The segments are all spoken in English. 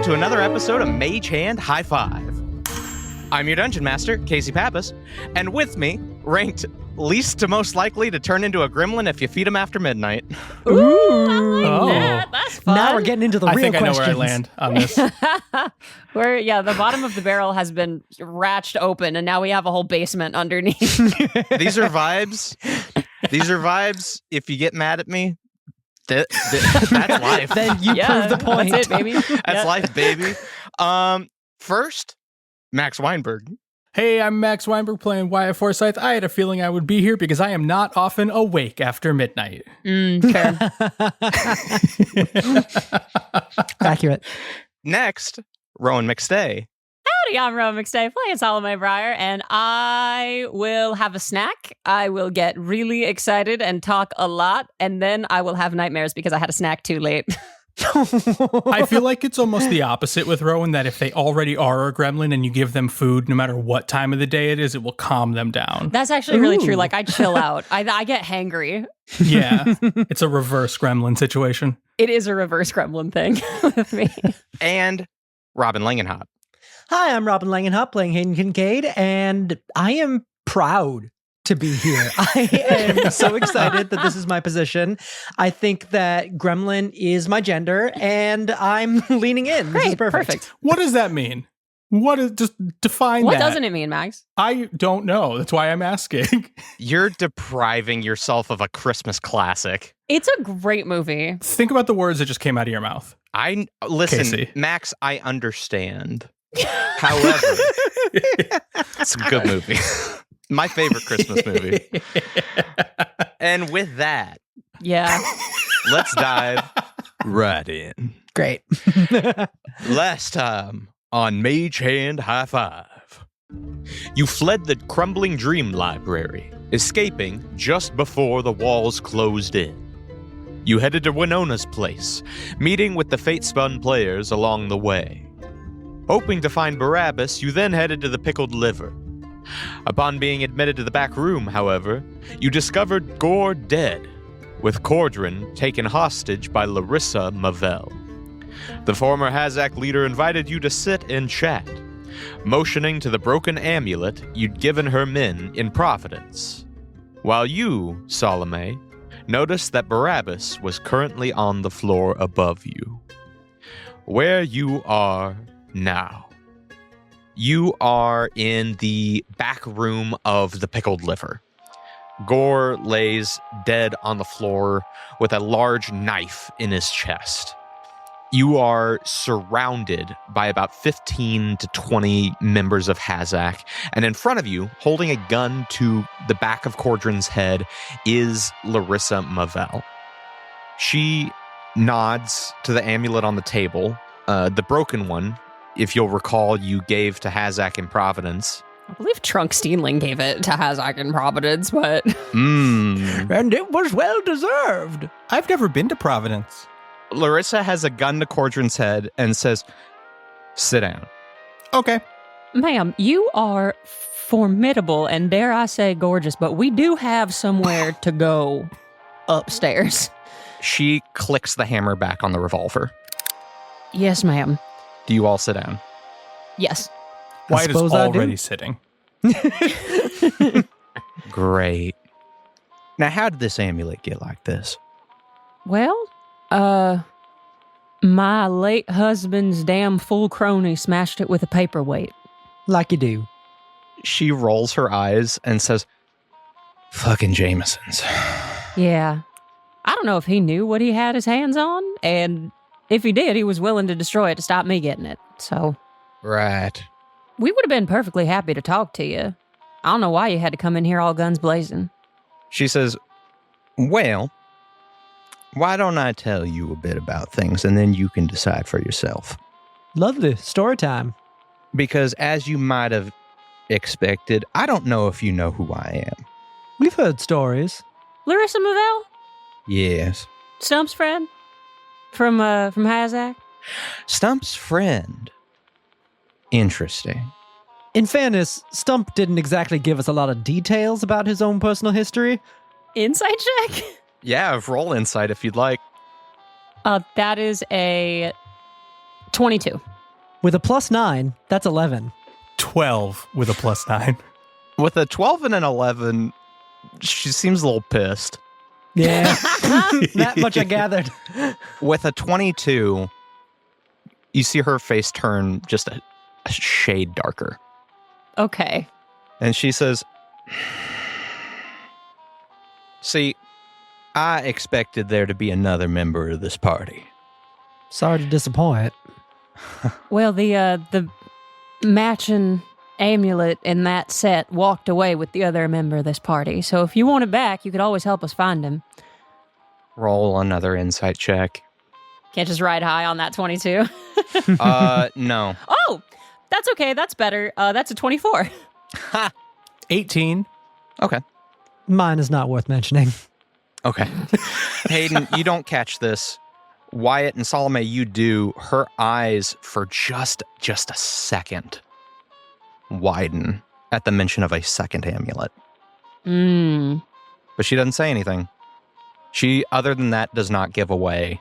to another episode of Mage Hand High Five. I'm your Dungeon Master, Casey Pappas, and with me, ranked least to most likely to turn into a gremlin if you feed him after midnight. Ooh, I like that. That's fun. Now we're getting into the real questions. I think I know where I land on this. The bottom of the barrel has been ratched open, and now we have a whole basement underneath. These are vibes. If you get mad at me, that's life. Then you prove the point. That's it, baby. That's life, baby. First, Max Weinberg. Hey, I'm Max Weinberg playing Wyatt Forsyth. I had a feeling I would be here because I am not often awake after midnight. Fair. Accurate. Next, Rowan McStay. Howdy, I'm Rowan McStay playing Salome Briar, and I will have a snack. I will get really excited and talk a lot, and then I will have nightmares because I had a snack too late. I feel like it's almost the opposite with Rowan, that if they already are a gremlin and you give them food, no matter what time of the day it is, it will calm them down. That's actually really true. Like, I chill out. I get hangry. Yeah, it's a reverse gremlin situation. It is a reverse gremlin thing with me. And Robin Langenhop. Hi, I'm Robin Langenhop playing Hayden Kincaid, and I am proud to be here. I am so excited that this is my position. I think that gremlin is my gender, and I'm leaning in. This is perfect. What does that mean? Just define what that. What doesn't it mean, Max? I don't know. That's why I'm asking. You're depriving yourself of a Christmas classic. It's a great movie. Think about the words that just came out of your mouth. Listen, Casey. Max, I understand. However, it's a good movie. My favorite Christmas movie. And with that, let's dive right in. Great. Last time on Mage Hand High Five, you fled the crumbling dream library, escaping just before the walls closed in. You headed to Winona's place, meeting with the fate-spun players along the way. Hoping to find Barabbas, you then headed to the Pickled Liver. Upon being admitted to the back room, however, you discovered Gore dead, with Cordrin taken hostage by Larissa Mavell. The former Hazak leader invited you to sit and chat, motioning to the broken amulet you'd given her men in Providence, while you, Salome, noticed that Barabbas was currently on the floor above you. Where you are now. You are in the back room of the Pickled Liver. Gore lays dead on the floor with a large knife in his chest. You are surrounded by about 15 to 20 members of Hazak, and in front of you, holding a gun to the back of Cordrin's head, is Larissa Mavell. She nods to the amulet on the table, the broken one. If you'll recall, you gave to Hazak in Providence. I believe Trunk Steenling gave it to Hazak in Providence, but... And it was well deserved. I've never been to Providence. Larissa has a gun to Cordrin's head and says, "Sit down." Okay. Ma'am, you are formidable and, dare I say, gorgeous, but we do have somewhere to go upstairs. She clicks the hammer back on the revolver. Yes, ma'am. Do you all sit down? Yes. Wyatt is already sitting. Great. Now, how did this amulet get like this? Well, my late husband's damn fool crony smashed it with a paperweight. Like you do. She rolls her eyes and says, "Fucking Jamesons." Yeah. I don't know if he knew what he had his hands on, and if he did, he was willing to destroy it to stop me getting it, so... Right. We would have been perfectly happy to talk to you. I don't know why you had to come in here all guns blazing. She says, "Well, why don't I tell you a bit about things and then you can decide for yourself?" Lovely. Story time. Because as you might have expected, I don't know if you know who I am. We've heard stories. Larissa Mavell? Yes. Stump's friend? From Hazak? Stump's friend. Interesting. In fairness, Stump didn't exactly give us a lot of details about his own personal history. Insight check? Yeah, roll insight if you'd like. That is a 22. With a +9, that's 11. 12 with a +9. With a 12 and an 11, she seems a little pissed. Yeah, that much I gathered. With a 22, you see her face turn just a shade darker. Okay. And she says, see, I expected there to be another member of this party. Sorry to disappoint. Well, the matching amulet in that set walked away with the other member of this party. So if you want it back, you could always help us find him. Roll another insight check. Can't just ride high on that 22. No. Oh, that's okay. That's better. That's a 24. 18. Okay. Mine is not worth mentioning. Okay. Hayden, you don't catch this. Wyatt and Salome, you do. Her eyes, for just a second, widen at the mention of a second amulet. But she doesn't say anything. She, other than that, does not give away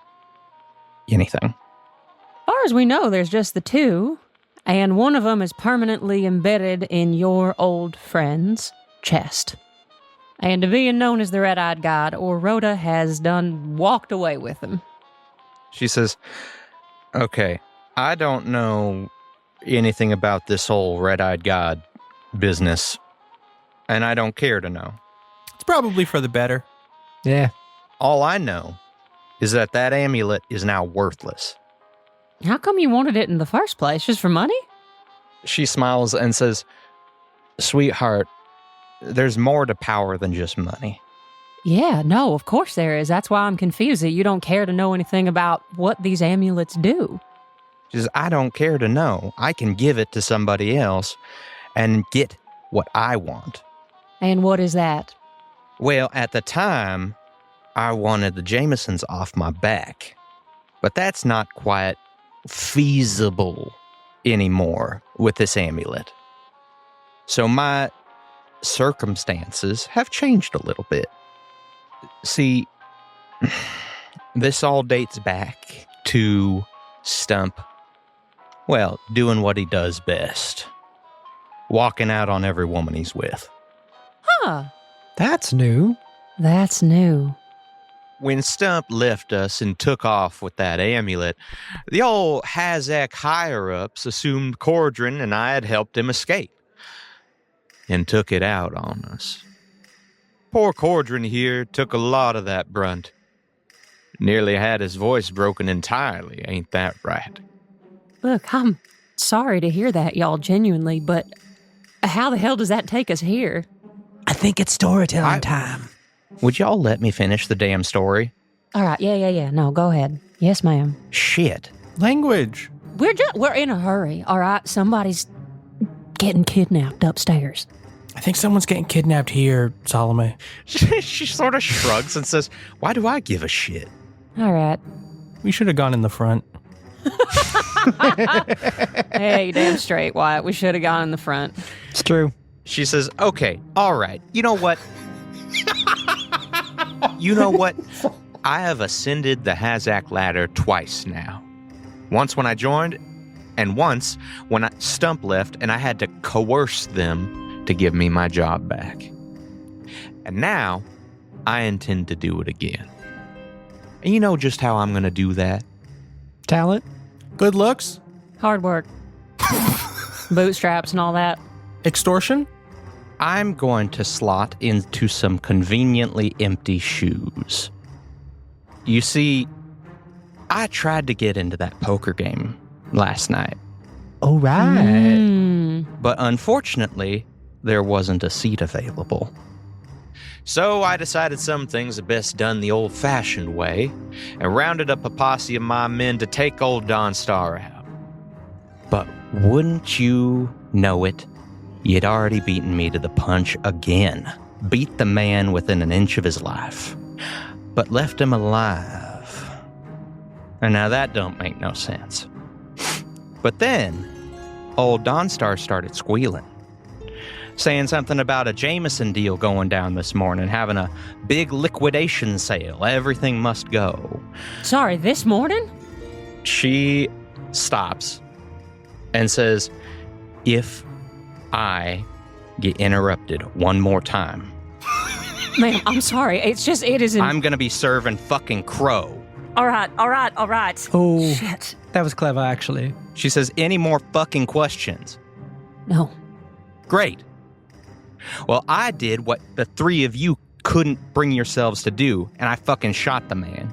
anything. As far as we know, there's just the two, and one of them is permanently embedded in your old friend's chest. And to being known as the Red-Eyed God, or Rhoda has walked away with him. She says, okay, I don't know anything about this whole Red-Eyed God business, and I don't care to know. It's probably for the better. Yeah. All I know is that amulet is now worthless. How come you wanted it in the first place? Just for money? She smiles and says, sweetheart, there's more to power than just money. Yeah, no, of course there is. That's why I'm confused that you don't care to know anything about what these amulets do. She says, I don't care to know. I can give it to somebody else and get what I want. And what is that? Well, at the time, I wanted the Jamesons off my back. But that's not quite feasible anymore with this amulet. So my circumstances have changed a little bit. See, this all dates back to Stump, well, doing what he does best. Walking out on every woman he's with. Huh. That's new. That's new. When Stump left us and took off with that amulet, the old Hazak higher-ups assumed Cordrin and I had helped him escape and took it out on us. Poor Cordrin here took a lot of that brunt. Nearly had his voice broken entirely, ain't that right? Look, I'm sorry to hear that, y'all, genuinely, but how the hell does that take us here? I think it's storytelling time. Would y'all let me finish the damn story? All right, yeah. No, go ahead. Yes, ma'am. Shit. Language. We're in a hurry, all right? Somebody's getting kidnapped upstairs. I think someone's getting kidnapped here, Salome. She sort of shrugs and says, why do I give a shit? All right. We should have gone in the front. Hey, damn straight, Wyatt. We should have gone in the front. It's true. She says, okay, all right. You know what? I have ascended the Hazak ladder twice now. Once when I joined, and once when Stump left and I had to coerce them to give me my job back. And now, I intend to do it again. And you know just how I'm going to do that? Talent. Good looks. Hard work. Bootstraps and all that. Extortion. I'm going to slot into some conveniently empty shoes. You see, I tried to get into that poker game last night. All right. But unfortunately, there wasn't a seat available. So I decided some things are best done the old-fashioned way and rounded up a posse of my men to take old Dawnstar out. But wouldn't you know it, you'd already beaten me to the punch again. Beat the man within an inch of his life, but left him alive. And now that don't make no sense. But then, old Dawnstar started squealing. Saying something about a Jameson deal going down this morning, having a big liquidation sale. Everything must go. Sorry, this morning? She stops and says, if I get interrupted one more time, Ma'am, I'm sorry. It isn't. I'm going to be serving fucking crow. All right. Oh, Shit. that was clever, actually. She says, any more fucking questions? No. Great. Well, I did what the three of you couldn't bring yourselves to do, and I fucking shot the man.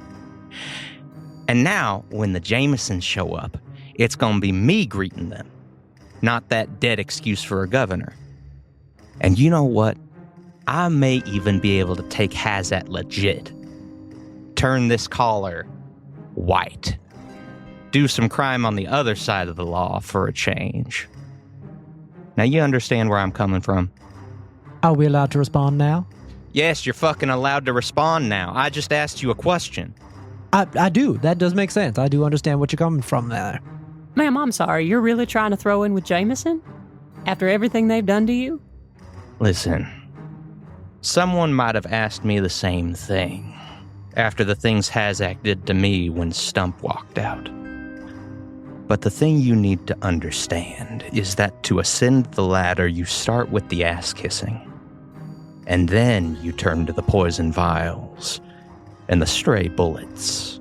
And now, when the Jamesons show up, it's going to be me greeting them, not that dead excuse for a governor. And you know what? I may even be able to take Hazat legit. Turn this caller white. Do some crime on the other side of the law for a change. Now you understand where I'm coming from? Are we allowed to respond now? Yes, you're fucking allowed to respond now. I just asked you a question. I do. That does make sense. I do understand what you're coming from there. Ma'am, I'm sorry. You're really trying to throw in with Jameson? After everything they've done to you? Listen, someone might have asked me the same thing after the things Hazak did to me when Stump walked out. But the thing you need to understand is that to ascend the ladder, you start with the ass-kissing. And then you turn to the poison vials, and the stray bullets,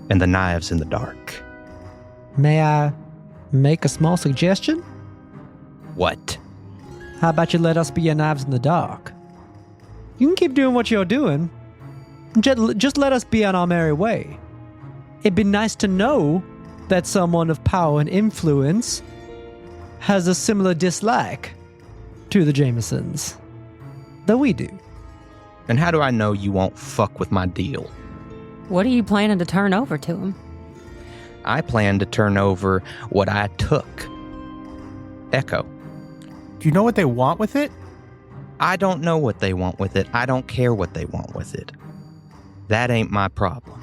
and the knives in the dark. May I make a small suggestion? What? How about you let us be your knives in the dark? You can keep doing what you're doing. Just let us be on our merry way. It'd be nice to know that someone of power and influence has a similar dislike to the Jamesons that we do. And how do I know you won't fuck with my deal? What are you planning to turn over to him? I plan to turn over what I took. Echo. Do you know what they want with it? I don't know what they want with it. I don't care what they want with it. That ain't my problem.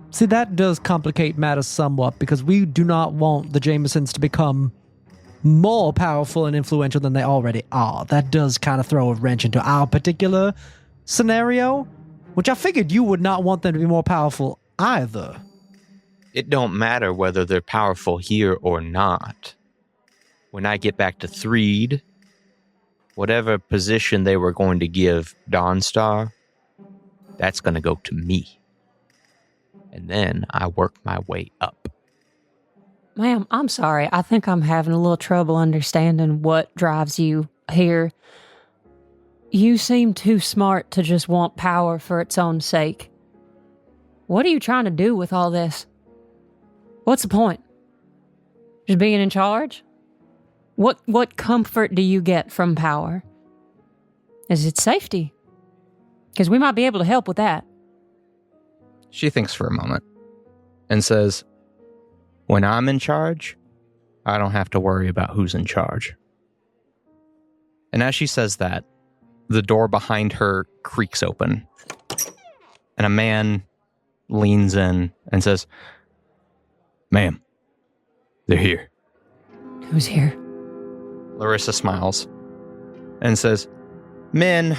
See, that does complicate matters somewhat because we do not want the Jamesons to become more powerful and influential than they already are. That does kind of throw a wrench into our particular scenario, which I figured you would not want them to be more powerful either. It don't matter whether they're powerful here or not. When I get back to Threed, whatever position they were going to give Dawnstar, that's going to go to me. And then I work my way up. Ma'am, I'm sorry. I think I'm having a little trouble understanding what drives you here. You seem too smart to just want power for its own sake. What are you trying to do with all this? What's the point? Just being in charge? What comfort do you get from power? Is it safety? Because we might be able to help with that. She thinks for a moment and says, when I'm in charge, I don't have to worry about who's in charge. And as she says that, the door behind her creaks open, and a man leans in and says, "Ma'am, they're here." Who's here? Larissa smiles and says, "Men,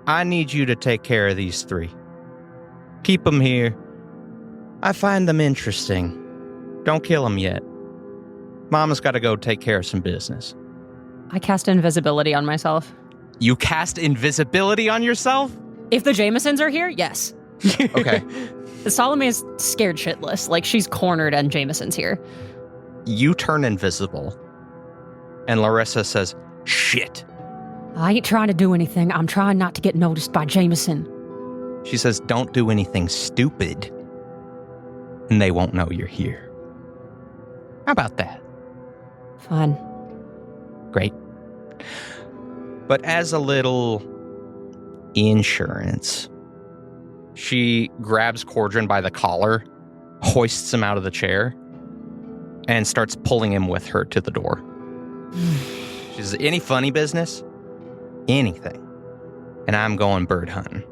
I need you to take care of these three. Keep them here. I find them interesting. Don't kill them yet. Mama's got to go take care of some business." I cast invisibility on myself. You cast invisibility on yourself? If the Jamesons are here, yes. Okay. Salome is scared shitless. Like, she's cornered and Jameson's here. You turn invisible, and Larissa says, "Shit." I ain't trying to do anything. I'm trying not to get noticed by Jameson. She says, "Don't do anything stupid, and they won't know you're here." How about that? Fine. Great. But as a little insurance, she grabs Cordrin by the collar, hoists him out of the chair, and starts pulling him with her to the door. She says, "Any funny business? Anything. And I'm going bird hunting."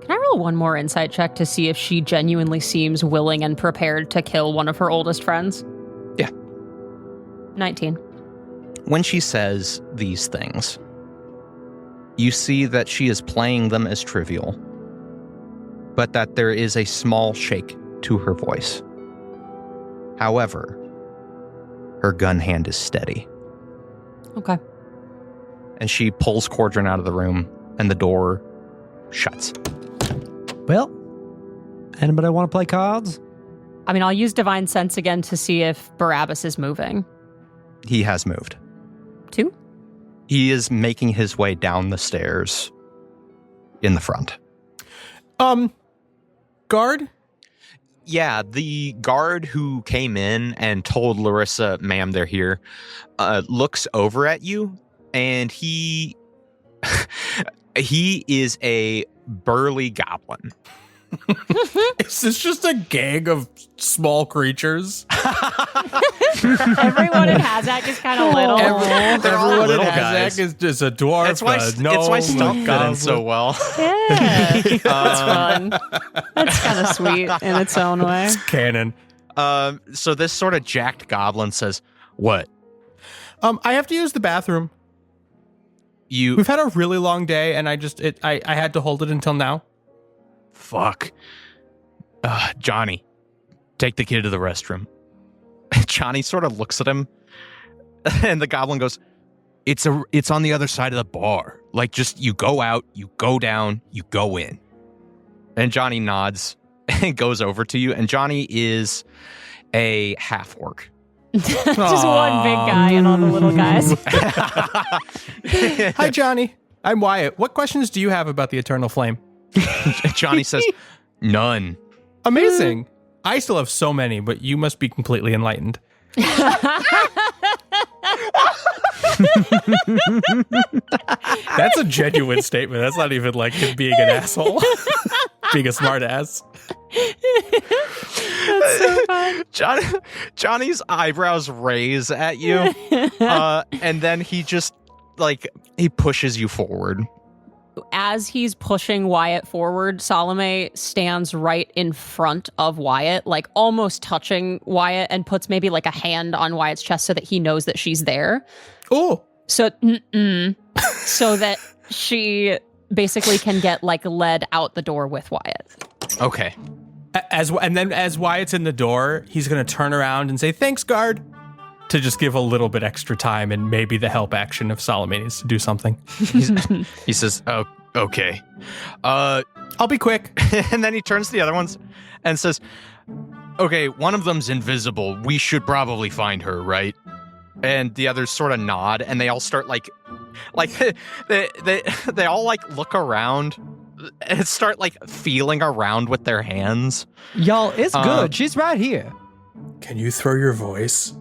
Can I roll one more insight check to see if she genuinely seems willing and prepared to kill one of her oldest friends? Yeah. 19. When she says these things, you see that she is playing them as trivial, but that there is a small shake to her voice. However, her gun hand is steady. Okay. And she pulls Cordrin out of the room, and the door shuts. Well, anybody want to play cards? I mean, I'll use Divine Sense again to see if Barabbas is moving. He has moved. 2? He is making his way down the stairs in the front. Guard? Yeah, the guard who came in and told Larissa, ma'am, they're here, looks over at you, and he is a burly goblin. Is this just a gang of small creatures? Everyone in Hazak is kind of little. They're all Everyone little in guys. Hazak is just a dwarf. It's why Stump fit in so well. Yeah, that's fun. That's kind of sweet in its own way. It's canon. So this sort of jacked goblin says, "What? I have to use the bathroom. We've had a really long day, and I had to hold it until now. Fuck. Johnny, take the kid to the restroom." Johnny sort of looks at him, and the goblin goes, It's on the other side of the bar. Like, just, you go out, you go down, you go in. And Johnny nods and goes over to you, and Johnny is a half-orc. Just one big guy and all the little guys. Hi, Johnny. I'm Wyatt. What questions do you have about the Eternal Flame? Johnny says, none. Amazing. I still have so many, but you must be completely enlightened. That's a genuine statement. That's not even like him being an asshole. Being a smart ass. That's so fun. Johnny's eyebrows raise at you, and then he just, he pushes you forward. As he's pushing Wyatt forward, Salome stands right in front of Wyatt, like almost touching Wyatt, and puts maybe like a hand on Wyatt's chest so that he knows that she's there. Oh. So, so that she basically can get led out the door with Wyatt. Okay. As Wyatt's in the door, he's going to turn around and say, "Thanks, guard," to just give a little bit extra time and maybe the help action if Salome needs to do something. He says, "Oh, okay. I'll be quick." And then he turns to the other ones and says, "Okay, one of them's invisible. We should probably find her, right?" And the others sort of nod, and they all start they all look around and start feeling around with their hands. Y'all, it's good. She's right here. Can you throw your voice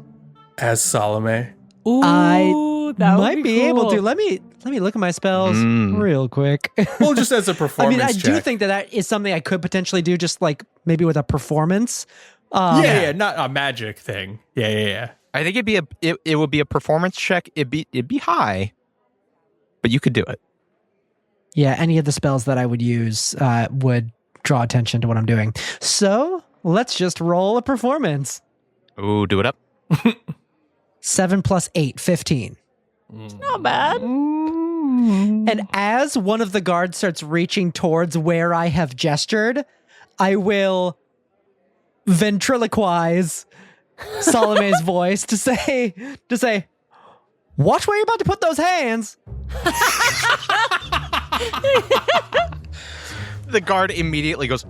as Salome? Ooh, I that might would be cool. able to. Let me look at my spells real quick. Well, just as a I performance mean, I check. do think that is something I could potentially do, just maybe with a performance. Yeah, not a magic thing. Yeah. I think it would be a performance check. It'd be high, but you could do it. Yeah, any of the spells that I would use would draw attention to what I'm doing. So let's just roll a performance. Ooh, do it up. 7 + 8, 15. Not bad. And as one of the guards starts reaching towards where I have gestured, I will ventriloquize Salome's voice to say, "Watch where you're about to put those hands." The guard immediately goes,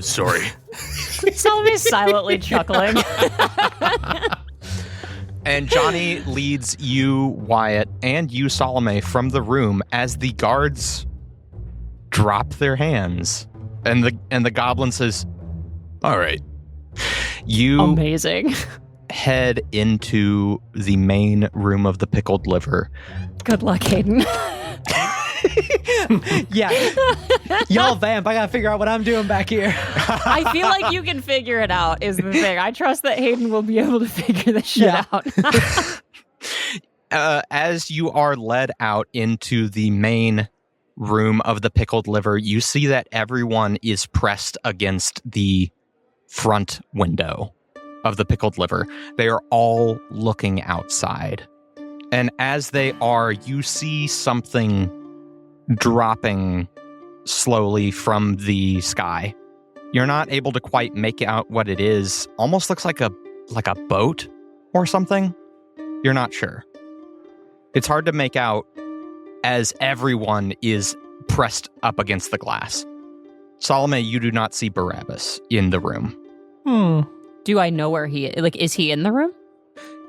sorry. Salome's silently chuckling. And Johnny leads you, Wyatt, and you, Salome, from the room as the guards drop their hands. And the goblin says, "All right." You Amazing. head into the main room of the pickled liver. Good luck, Hayden. Yeah. Y'all vamp. I gotta figure out what I'm doing back here. I feel like you can figure it out is the thing. I trust that Hayden will be able to figure this shit out. As you are led out into the main room of the pickled liver, you see that everyone is pressed against the front window of the pickled liver. They are all looking outside. And as they are, you see something dropping slowly from the sky. You're not able to quite make out what it is. Almost looks like a boat or something. You're not sure. It's hard to make out as everyone is pressed up against the glass. Salome, you do not see Barabbas in the room. Do I know where he is? Like, is he in the room?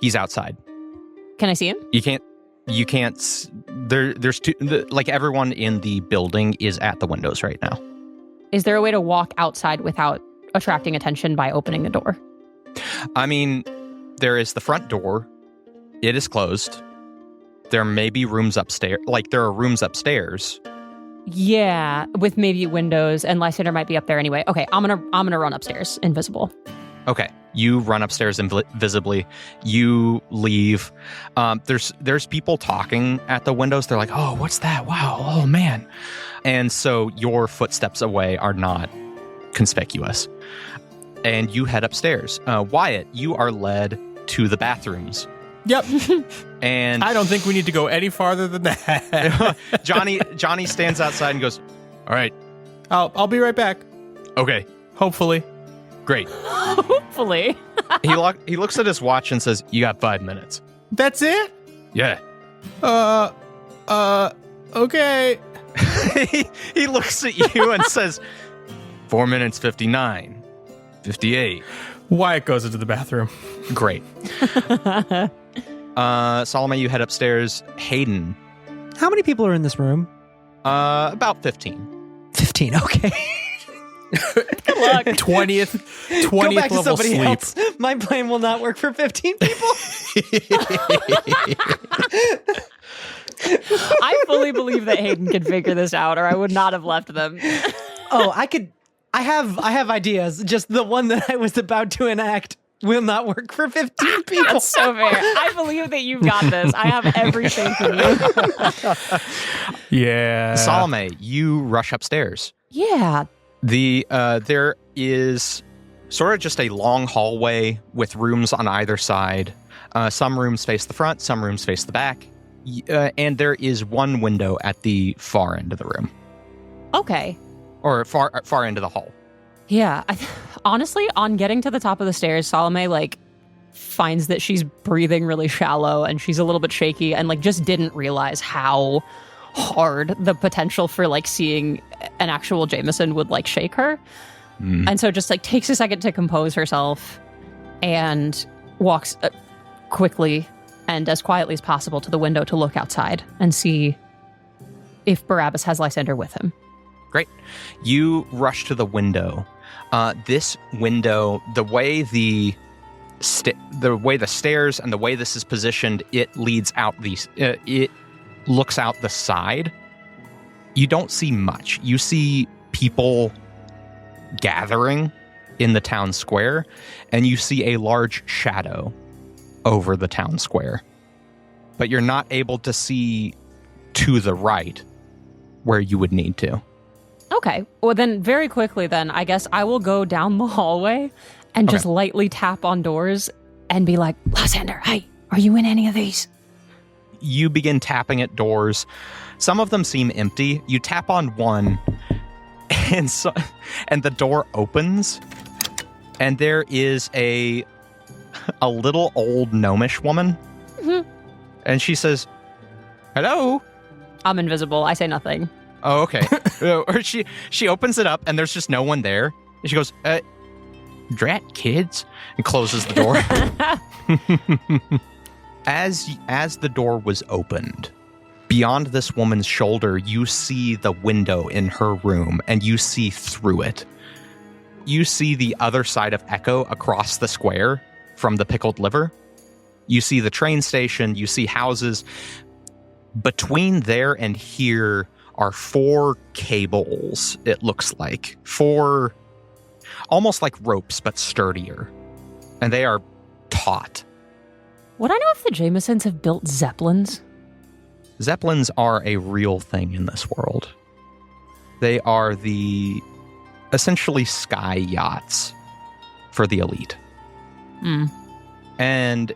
He's outside. Can I see him? You can't. There's two. Like, everyone in the building is at the windows right now. Is there a way to walk outside without attracting attention by opening the door? I mean, there is the front door. It is closed. There may be rooms upstairs. Like, there are rooms upstairs. Yeah, with maybe windows, and Lysander might be up there anyway. Okay, I'm gonna run upstairs, invisible. Okay, you run upstairs invisibly. You leave. There's people talking at the windows. They're like, "Oh, what's that? Wow, oh man!" And so your footsteps away are not conspicuous. And you head upstairs. Wyatt, you are led to the bathrooms. Yep. And I don't think we need to go any farther than that. Johnny stands outside and goes, "All right, I'll be right back. okay, Hopefully. great." Hopefully. He looks at his watch and says, "You got 5 minutes." That's it? Yeah. Okay. He looks at you and says, 4 minutes, 59, 58. Wyatt goes into the bathroom. Great. Salome, you head upstairs. Hayden, How many people are in this room? about 15. 15, okay. Good luck. 20th Go back to level somebody sleep. else. My plan will not work for 15 people. I fully believe that Hayden can figure this out, or I would not have left them. Oh, I have ideas. Just the one that I was about to enact will not work for 15 people. That's so fair. I believe that you've got this. I have every faith in you. Yeah. Salome, you rush upstairs. Yeah. There is sort of just a long hallway with rooms on either side. Some rooms face the front, some rooms face the back. And there is one window at the far end of the room. Okay. Or far end of the hall. Yeah. Honestly, on getting to the top of the stairs, Salome, finds that she's breathing really shallow and she's a little bit shaky and, just didn't realize how hard the potential for, seeing an actual Jameson would, shake her. And so just, takes a second to compose herself and walks quickly and as quietly as possible to the window to look outside and see if Barabbas has Lysander with him. Great. You rush to the window. This window, the way the stairs and the way this is positioned, it leads out it looks out the side. You don't see much. You see people gathering in the town square, and you see a large shadow over the town square. But you're not able to see to the right where you would need to. Okay. Well, then very quickly then, I guess I will go down the hallway and just lightly tap on doors and be like, Lysander, hey, are you in any of these? You begin tapping at doors. Some of them seem empty. You tap on one and the door opens and there is a little old gnomish woman. Mm-hmm. And she says, "Hello." I'm invisible. I say nothing. Oh, okay. Or she opens it up and there's just no one there. And she goes, "Drat kids," and closes the door. As the door was opened, beyond this woman's shoulder, you see the window in her room and you see through it. You see the other side of Echo across the square from the Pickled Liver. You see the train station, you see houses. Between there and here are 4 cables, it looks like. 4, almost like ropes, but sturdier. And they are taut. Would I know if the Jamesons have built Zeppelins? Zeppelins are a real thing in this world. They are the essentially sky yachts for the elite. And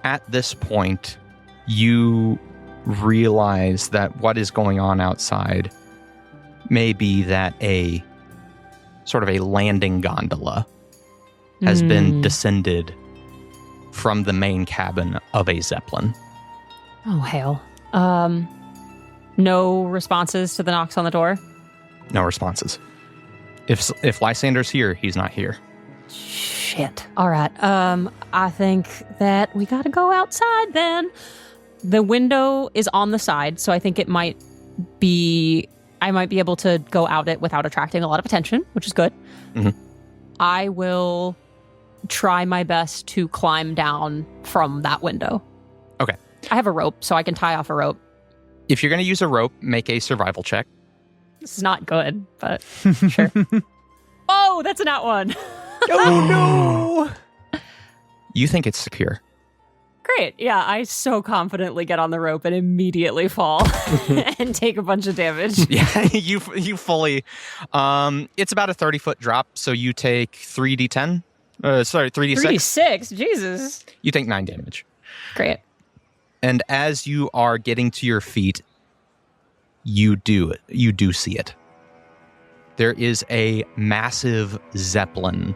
at this point, you realize that what is going on outside may be that a sort of a landing gondola has been descended from the main cabin of a Zeppelin. Oh, hell. No responses to the knocks on the door? No responses. If Lysander's here, he's not here. Shit. All right. I think that we gotta go outside then. The window is on the side, so I think I might be able to go out it without attracting a lot of attention, which is good. Mm-hmm. I will try my best to climb down from that window. Okay. I have a rope, so I can tie off a rope. If you're going to use a rope, make a survival check. This is not good, but sure. Oh, that's a nat one. Oh, no. You think it's secure. Great. Yeah, I so confidently get on the rope and immediately fall and take a bunch of damage. Yeah, you fully... it's about a 30-foot drop, so you take 3d10. 3d6. 3d6? Jesus. You take 9 damage. Great. And as you are getting to your feet, you do see it. There is a massive Zeppelin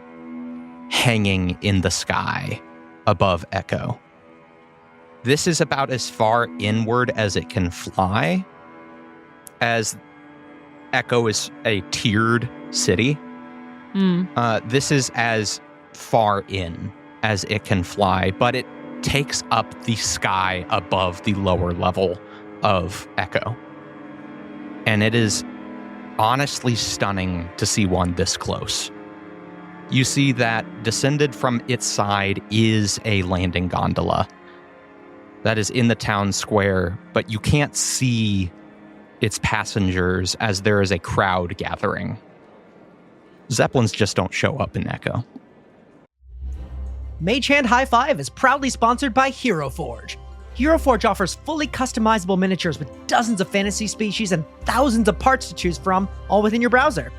hanging in the sky above Echo. This is about as far inward as it can fly, as Echo is a tiered city. This is as far in as it can fly, but it takes up the sky above the lower level of Echo. And it is honestly stunning to see one this close. You see that descended from its side is a landing gondola that is in the town square, but you can't see its passengers as there is a crowd gathering. Zeppelins just don't show up in Echo. Mage Hand High Five is proudly sponsored by Hero Forge. Hero Forge offers fully customizable miniatures with dozens of fantasy species and thousands of parts to choose from, all within your browser.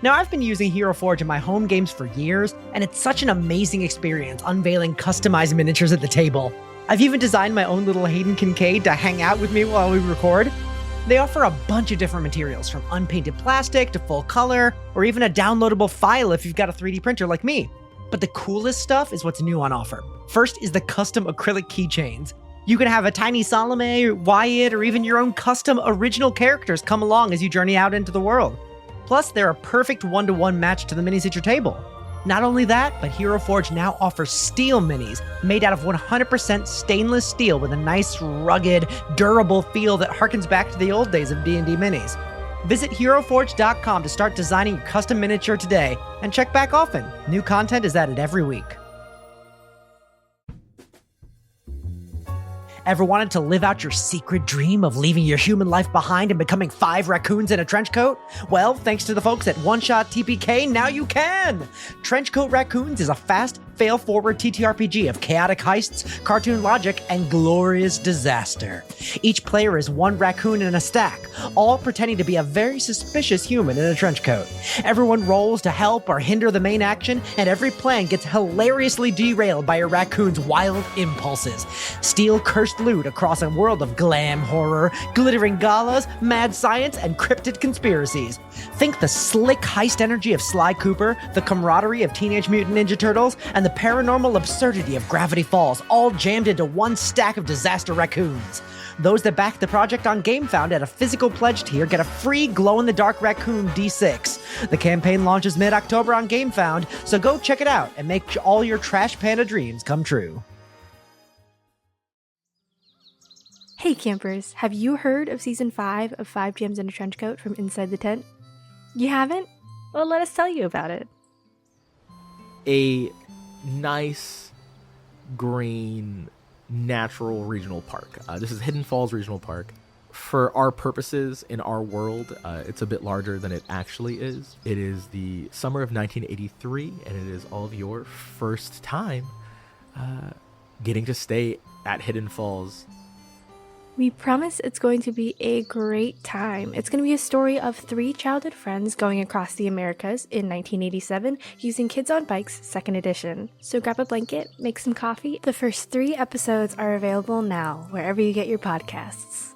Now, I've been using Hero Forge in my home games for years, and it's such an amazing experience unveiling customized miniatures at the table. I've even designed my own little Hayden Kincaid to hang out with me while we record. They offer a bunch of different materials, from unpainted plastic to full color, or even a downloadable file if you've got a 3D printer like me. But the coolest stuff is what's new on offer. First is the custom acrylic keychains. You can have a tiny Salome, Wyatt, or even your own custom original characters come along as you journey out into the world. Plus, they're a perfect one-to-one match to the minis at your table. Not only that, but Hero Forge now offers steel minis made out of 100% stainless steel with a nice, rugged, durable feel that harkens back to the old days of D&D minis. Visit HeroForge.com to start designing your custom miniature today, and check back often. New content is added every week. Ever wanted to live out your secret dream of leaving your human life behind and becoming 5 raccoons in a trench coat? Well, thanks to the folks at One Shot TPK, now you can! Trenchcoat Raccoons is a fast, fail-forward TTRPG of chaotic heists, cartoon logic, and glorious disaster. Each player is one raccoon in a stack, all pretending to be a very suspicious human in a trench coat. Everyone rolls to help or hinder the main action, and every plan gets hilariously derailed by a raccoon's wild impulses. Steal cursed loot across a world of glam horror, glittering galas, mad science, and cryptid conspiracies. Think the slick heist energy of Sly Cooper, the camaraderie of Teenage Mutant Ninja Turtles, and the paranormal absurdity of Gravity Falls, all jammed into one stack of disaster raccoons. Those that back the project on GameFound at a physical pledge tier get a free glow-in-the-dark raccoon D6. The campaign launches mid-October on GameFound, so go check it out and make all your Trash Panda dreams come true. Hey campers, have you heard of Season 5 of 5 Gems in a Trenchcoat from Inside the Tent? You haven't? Well, let us tell you about it. A nice, green, natural regional park. This is Hidden Falls Regional Park. For our purposes, in our world, it's a bit larger than it actually is. It is the summer of 1983, and it is all of your first time getting to stay at Hidden Falls. We promise it's going to be a great time. It's going to be a story of 3 childhood friends going across the Americas in 1987 using Kids on Bikes 2nd edition. So grab a blanket, make some coffee. The first 3 episodes are available now, wherever you get your podcasts.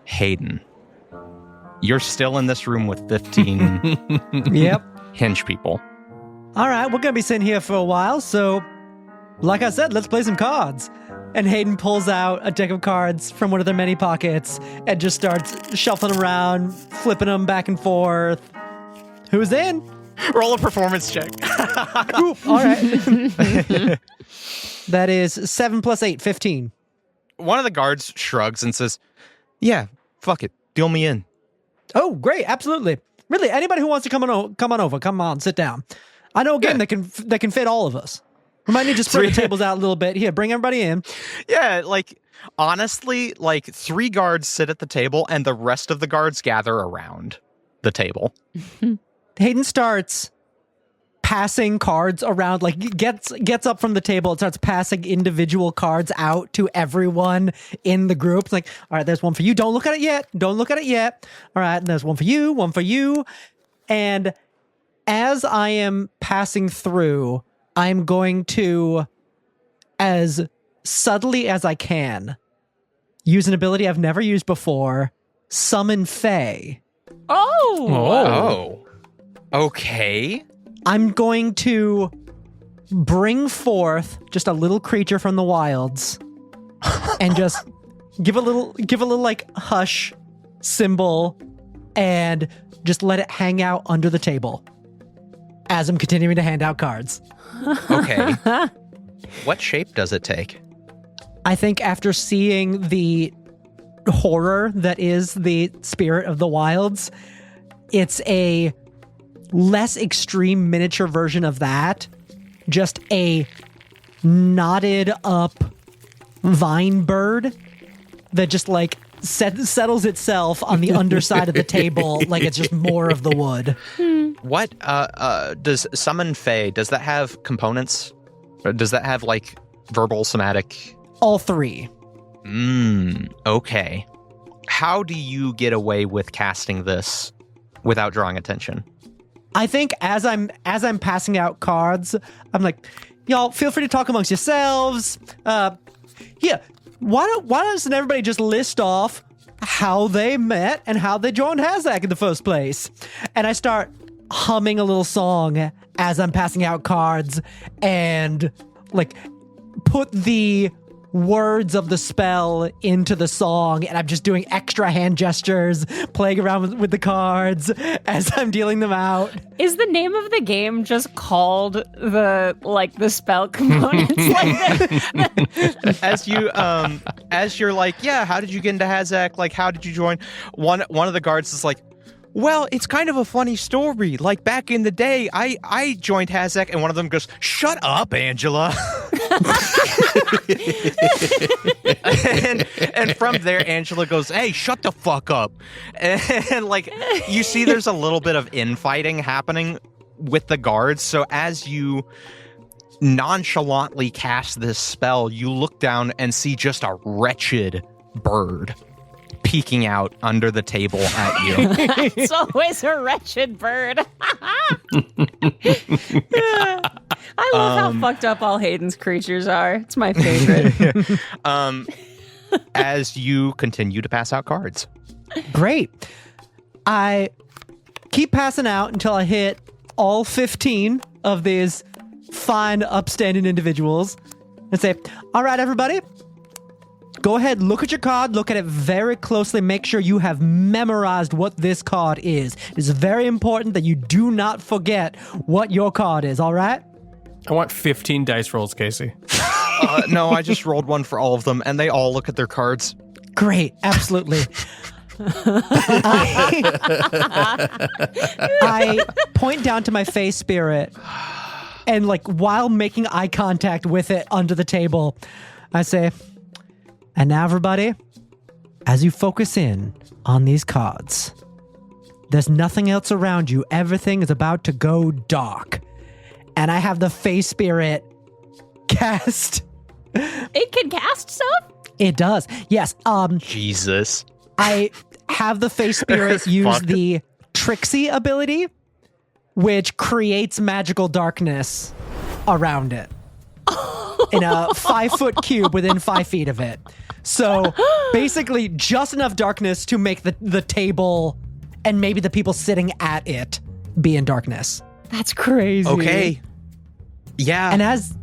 Hayden, you're still in this room with 15 Yep. hinge people. All right, we're going to be sitting here for a while, so like I said, let's play some cards. And Hayden pulls out a deck of cards from one of their many pockets and just starts shuffling around, flipping them back and forth. Who's in? Roll a performance check. Cool. All right. That is 7 plus 8, 15. One of the guards shrugs and says, yeah, fuck it. Deal me in. Oh, great. Absolutely. Really, anybody who wants to come on over. Come on, sit down. I know a game that can fit all of us. We might need to spread the tables out a little bit. Here, bring everybody in. Yeah, like, honestly, like 3 guards sit at the table and the rest of the guards gather around the table. Hayden starts passing cards around, like gets up from the table and starts passing individual cards out to everyone in the group. It's like, all right, there's one for you. Don't look at it yet. Don't look at it yet. All right, and there's one for you, one for you. And as I am passing through, I'm going to, as subtly as I can, use an ability I've never used before, summon Fae. Oh. Okay. I'm going to bring forth just a little creature from the wilds and just give a little like hush symbol and just let it hang out under the table as I'm continuing to hand out cards. Okay. What shape does it take? I think after seeing the horror that is the spirit of the wilds, it's a less extreme miniature version of that. Just a knotted up vine bird that just like settles itself on the underside of the table like it's just more of the wood. What does summon Fae, does that have components? Or does that have like verbal, somatic? All 3. Okay. How do you get away with casting this without drawing attention? I think as I'm passing out cards, I'm like, y'all feel free to talk amongst yourselves. Here, why doesn't everybody just list off how they met and how they joined Hazak in the first place? And I start humming a little song as I'm passing out cards and like put the words of the spell into the song, and I'm just doing extra hand gestures, playing around with the cards as I'm dealing them out. Is the name of the game just called the spell components? As you're like, yeah, how did you get into Hazak? Like, how did you join? One of the guards is like, well, it's kind of a funny story. Like, back in the day, I joined Hazak, and one of them goes, shut up, Angela. and from there, Angela goes, hey, shut the fuck up. And like, you see there's a little bit of infighting happening with the guards. So as you nonchalantly cast this spell, you look down and see just a wretched bird peeking out under the table at you. It's always a wretched bird. I love how fucked up all Hayden's creatures are. It's my favorite. As you continue to pass out cards. Great. I keep passing out until I hit all 15 of these fine, upstanding individuals and say, all right, everybody, go ahead, look at your card, look at it very closely, make sure you have memorized what this card is. It is very important that you do not forget what your card is, all right? I want 15 dice rolls, Casey. No, I just rolled one for all of them, and they all look at their cards. Great, absolutely. I point down to my face spirit, and like while making eye contact with it under the table, I say, and now everybody, as you focus in on these cards, there's nothing else around you. Everything is about to go dark. And I have the face spirit cast. It can cast stuff? It does. Yes. Jesus. I have the face spirit use the Trixie ability, which creates magical darkness around it in a 5-foot cube within 5 feet of it. So basically just enough darkness to make the table and maybe the people sitting at it be in darkness. That's crazy. Okay. Yeah. And as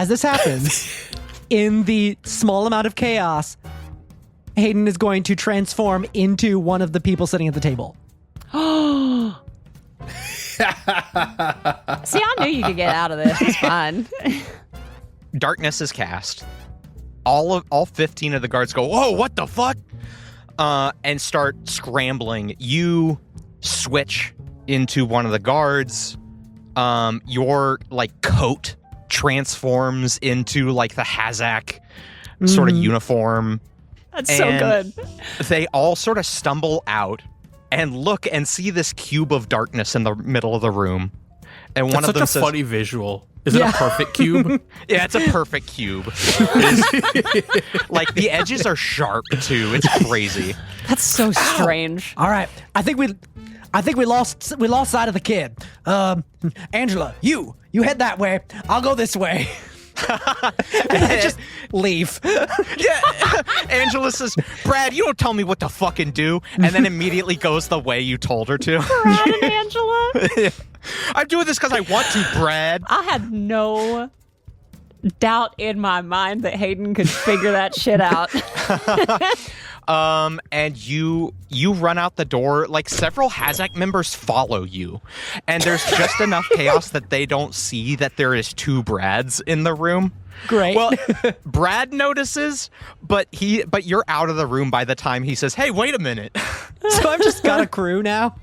this happens, in the small amount of chaos, Hayden is going to transform into one of the people sitting at the table. See, I knew you could get out of this. It's fine. Darkness is cast. All 15 of the guards go, whoa, what the fuck? And start scrambling. You switch into one of the guards. Your like coat transforms into like the Hazak sort of uniform. That's so good. They all sort of stumble out and look and see this cube of darkness in the middle of the room. And one That's of them such a says, funny visual. Is it a perfect cube? yeah, it's a perfect cube. Like the edges are sharp too. It's crazy. That's so strange. All right, I think we lost sight of the kid. Angela, you head that way. I'll go this way. And just leave. Yeah. Angela says, Brad, you don't tell me what to fucking do. And then immediately goes the way you told her to. Brad and Angela? I'm doing this because I want to, Brad. I had no doubt in my mind that Hayden could figure that shit out. And you run out the door. Like several Hazak members follow you, and there's just enough chaos that they don't see that there is two Brads in the room. Great. Well, Brad notices, but you're out of the room by the time he says, "Hey, wait a minute." So I've just got a crew now.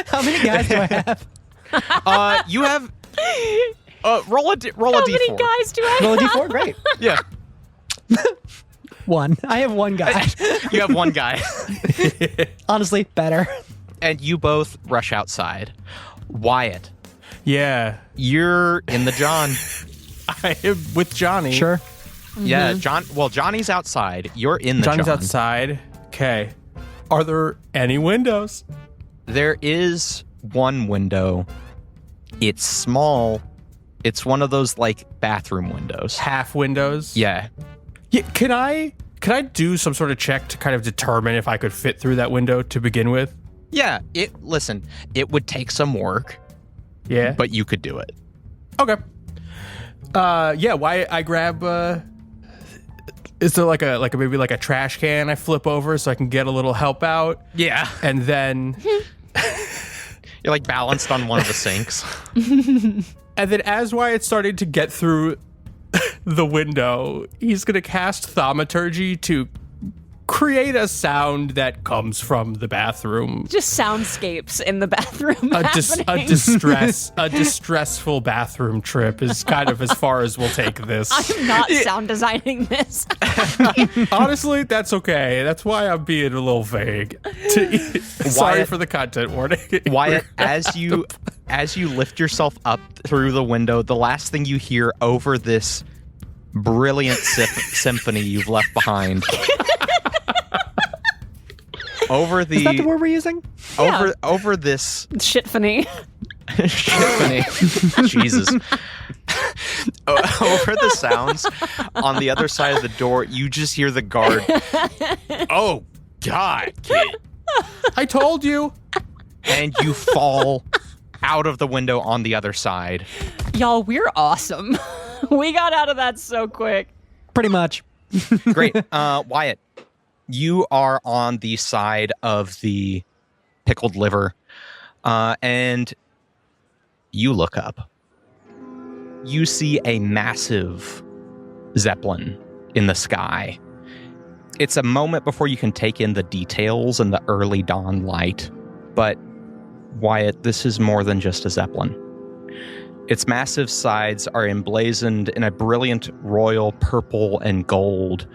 How many guys do I have? You have roll a d4. How many guys do I have? Roll a d4. Great. Yeah. One. I have one guy. You have one guy. Honestly, better. And you both rush outside. Wyatt, Yeah. you're in the John. I am with Johnny. Sure. Yeah, John. Well, Johnny's outside. You're in the Johnny's John. outside. Okay. Are there any windows? There is one window. It's small. It's one of those like bathroom windows. Half windows? Yeah. Yeah, can I do some sort of check to kind of determine if I could fit through that window to begin with? Yeah. Listen, it would take some work, Yeah. but you could do it. Okay. Yeah, why I grab is there like a maybe like a trash can I flip over so I can get a little help out? Yeah. And then You're like balanced on one of the sinks. and then as Wyatt's starting to get through the window, he's going to cast Thaumaturgy to create a sound that comes from the bathroom. Just soundscapes in the bathroom. A distressful bathroom trip is kind of as far as we'll take this. I'm not sound designing this. Honestly, that's okay. That's why I'm being a little vague. Sorry Wyatt- for the content warning. Wyatt, as you lift yourself up through the window, the last thing you hear over this brilliant symphony you've left behind. Over the Is that the word we're using? over this Shitfany. symphony. Jesus. Over the sounds on the other side of the door, you just hear the guard. Oh God, kid. I told you. And you fall out of the window on the other side. Y'all, we're awesome. We got out of that so quick. Pretty much. Great. Wyatt, you are on the side of the pickled liver, and you look up. You see a massive Zeppelin in the sky. It's a moment before you can take in the details and the early dawn light, but Wyatt, this is more than just a Zeppelin. Its massive sides are emblazoned in a brilliant royal purple and gold,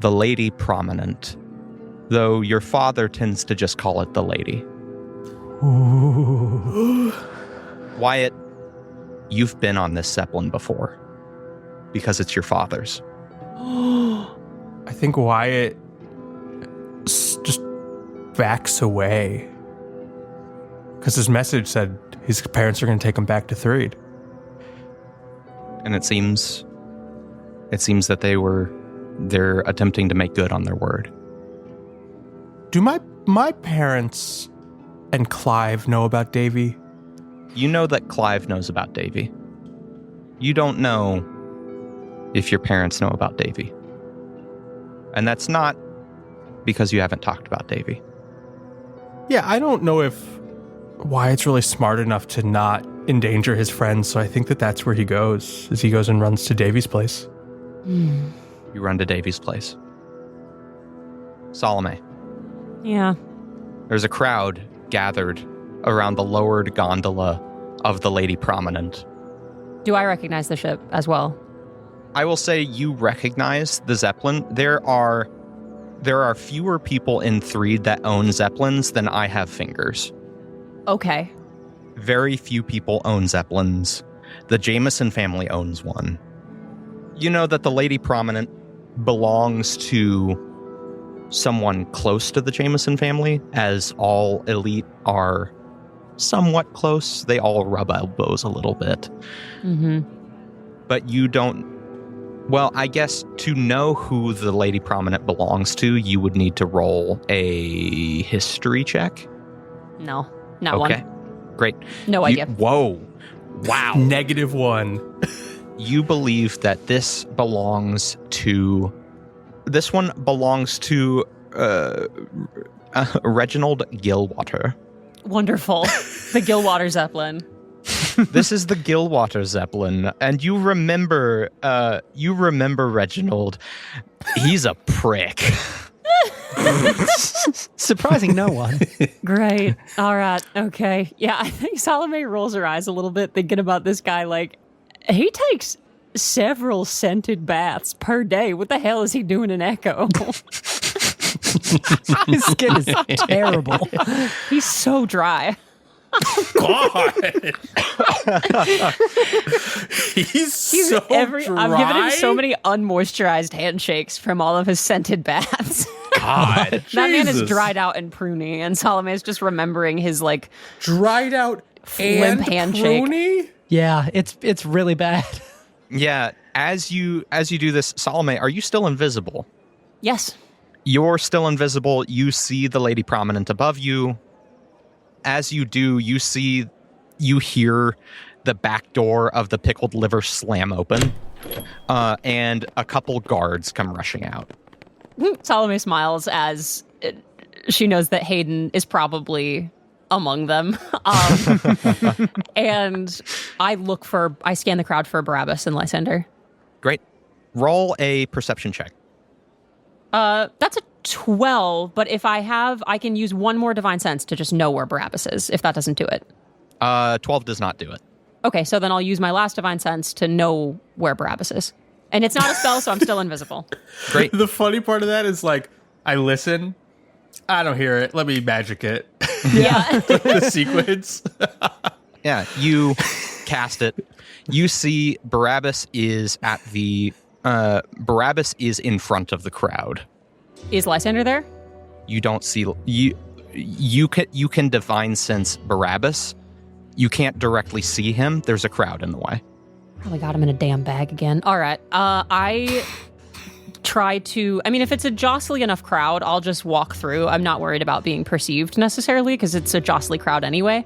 the Lady Prominent, though your father tends to just call it the Lady. Wyatt, you've been on this Zeppelin before, because it's your father's. I think Wyatt just backs away because his message said his parents are going to take him back to Threed. And it seems that they're attempting to make good on their word. Do my parents and Clive know about Davy? You know that Clive knows about Davy. You don't know if your parents know about Davy. And that's not because you haven't talked about Davy. Yeah, I don't know if Wyatt's really smart enough to not endanger his friends, so I think that's where he goes, as he goes and runs to Davy's place. You run to Davy's place. Salome. Yeah. There's a crowd gathered around the lowered gondola of the Lady Prominent. Do I recognize the ship as well? I will say you recognize the Zeppelin. There are fewer people in Threed that own Zeppelins than I have fingers. Okay. Very few people own Zeppelins. The Jameson family owns one. You know that the Lady Prominent belongs to someone close to the Jameson family, as all elite are somewhat close. They all rub elbows a little bit. Mm-hmm. But you don't... Well, I guess to know who the Lady Prominent belongs to, you would need to roll a history check. No, not one. Okay, great. No idea. Whoa. Wow. -1. You believe that this belongs to... This one belongs to Reginald Gilwater. Wonderful. The Gilwater Zeppelin. This is the Gilwater Zeppelin, and you remember Reginald. He's a prick. Surprising no one. Great. All right. Okay. Yeah, I think Salome rolls her eyes a little bit thinking about this guy. Like, he takes several scented baths per day. What the hell is he doing in Echo? His skin is terrible. He's so dry. God. He's so dry. I've given him so many unmoisturized handshakes from all of his scented baths. God. That man is Jesus. dried out and pruny, and Salome is just remembering his like Dried out and limp handshake. pruny? Yeah, it's really bad. Yeah, as you do this, Salome, are you still invisible? Yes. You're still invisible. You see the Lady Prominent above you. As you do, you hear the back door of the Pickled Liver slam open, and a couple guards come rushing out. Salome smiles as she knows that Hayden is probably among them. And I scan the crowd for Barabbas and Lysander. Great. Roll a perception check. That's a 12, but if I can use one more divine sense to just know where Barabbas is, if that doesn't do it. 12 does not do it. Okay, so then I'll use my last divine sense to know where Barabbas is. And it's not a spell, so I'm still invisible. Great. The funny part of that is like, I listen, I don't hear it, let me magic it. Yeah. The sequence. Yeah, you cast it. You see Barabbas is Barabbas is in front of the crowd. Is Lysander there? You don't see you can divine sense Barabbas. You can't directly see him. There's a crowd in the way. Probably got him in a damn bag again. All right. I try to... I mean, if it's a jostly enough crowd, I'll just walk through. I'm not worried about being perceived necessarily because it's a jostly crowd anyway.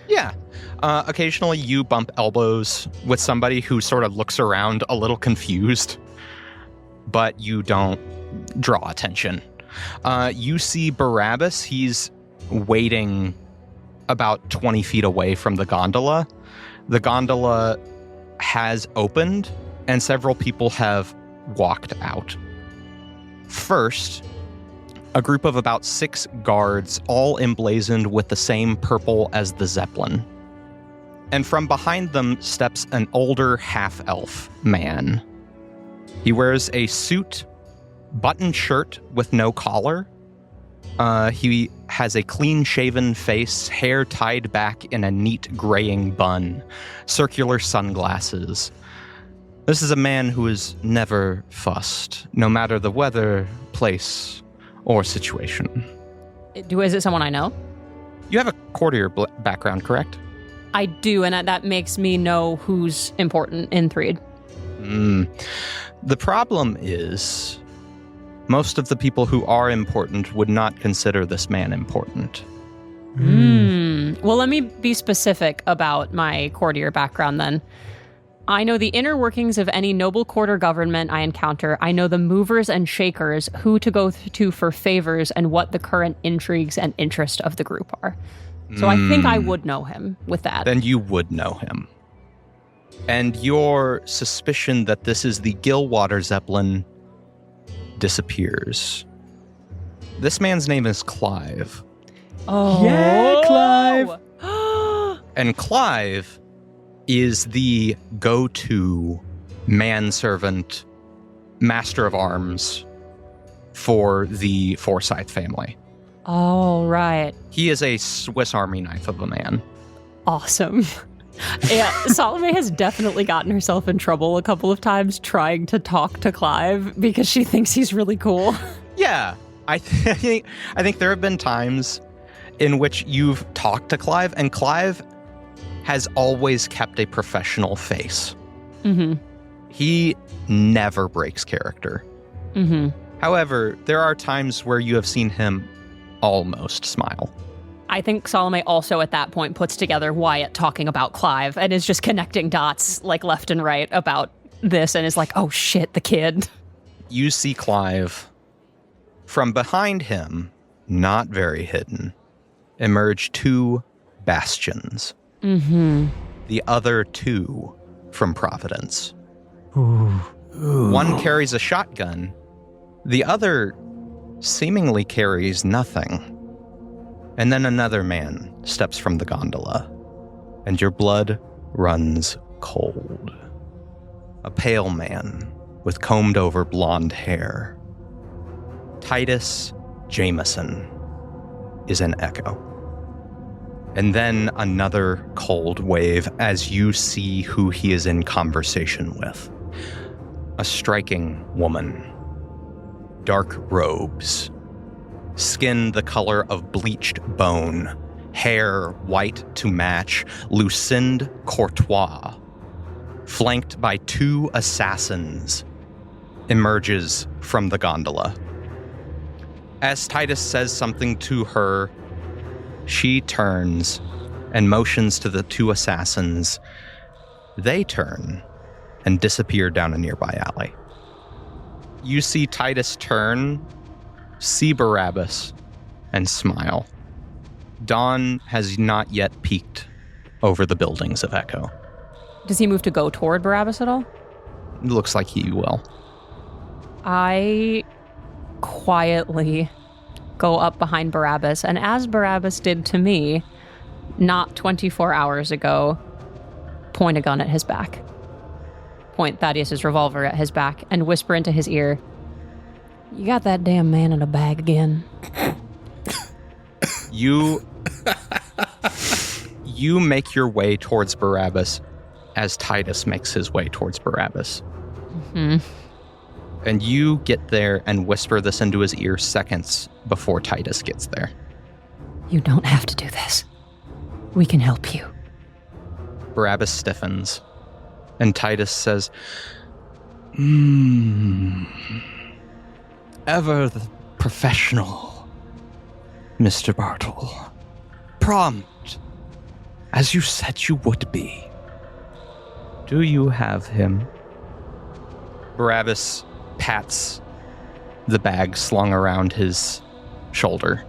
Yeah. Occasionally you bump elbows with somebody who sort of looks around a little confused, but you don't draw attention. You see Barabbas. He's waiting about 20 feet away from the gondola. The gondola has opened, and several people have walked out. First, a group of about 6 guards, all emblazoned with the same purple as the Zeppelin. And from behind them steps an older half-elf man. He wears a suit, buttoned shirt with no collar. He has a clean-shaven face, hair tied back in a neat graying bun, circular sunglasses. This is a man who is never fussed, no matter the weather, place, or situation. Is it someone I know? You have a courtier background, correct? I do, and that makes me know who's important in Threed. The problem is, most of the people who are important would not consider this man important. Well, let me be specific about my courtier background then. I know the inner workings of any noble quarter government I encounter. I know the movers and shakers, who to go to for favors, and what the current intrigues and interest of the group are. So I think I would know him with that. Then you would know him. And your suspicion that this is the Gilwater Zeppelin disappears. This man's name is Clive. Oh. Yeah, Clive. And Clive is the go-to manservant, master of arms for the Forsyth family. Oh, right. He is a Swiss Army knife of a man. Awesome. Yeah, Salome has definitely gotten herself in trouble a couple of times trying to talk to Clive because she thinks he's really cool. Yeah, I think there have been times in which you've talked to Clive, and Clive has always kept a professional face. Mm-hmm. He never breaks character. Mm-hmm. However, there are times where you have seen him almost smile. I think Salome also at that point puts together Wyatt talking about Clive and is just connecting dots like left and right about this and is like, oh shit, the kid. You see Clive. From behind him, not very hidden, emerge two bastions. Mm-hmm. The other two from Providence. Ooh. One carries a shotgun. The other seemingly carries nothing. And then another man steps from the gondola, and your blood runs cold. A pale man with combed-over blonde hair. Titus Jameson is an echo. And then another cold wave as you see who he is in conversation with. A striking woman. Dark robes. Skin the color of bleached bone. Hair white to match. Lucinda Courtois. Flanked by two assassins. Emerges from the gondola. As Titus says something to her, she turns and motions to the two assassins. They turn and disappear down a nearby alley. You see Titus turn, see Barabbas, and smile. Dawn has not yet peeked over the buildings of Echo. Does he move to go toward Barabbas at all? It looks like he will. I quietly go up behind Barabbas, and as Barabbas did to me, not 24 hours ago, point a gun at his back. Point Thaddeus' revolver at his back and whisper into his ear, "You got that damn man in a bag again." You make your way towards Barabbas as Titus makes his way towards Barabbas. Mm-hmm. And you get there and whisper this into his ear seconds before Titus gets there. "You don't have to do this. We can help you." Barabbas stiffens, and Titus says, Ever the professional, Mr. Bartle. Prompt, as you said you would be. Do you have him? Barabbas pats the bag slung around his shoulder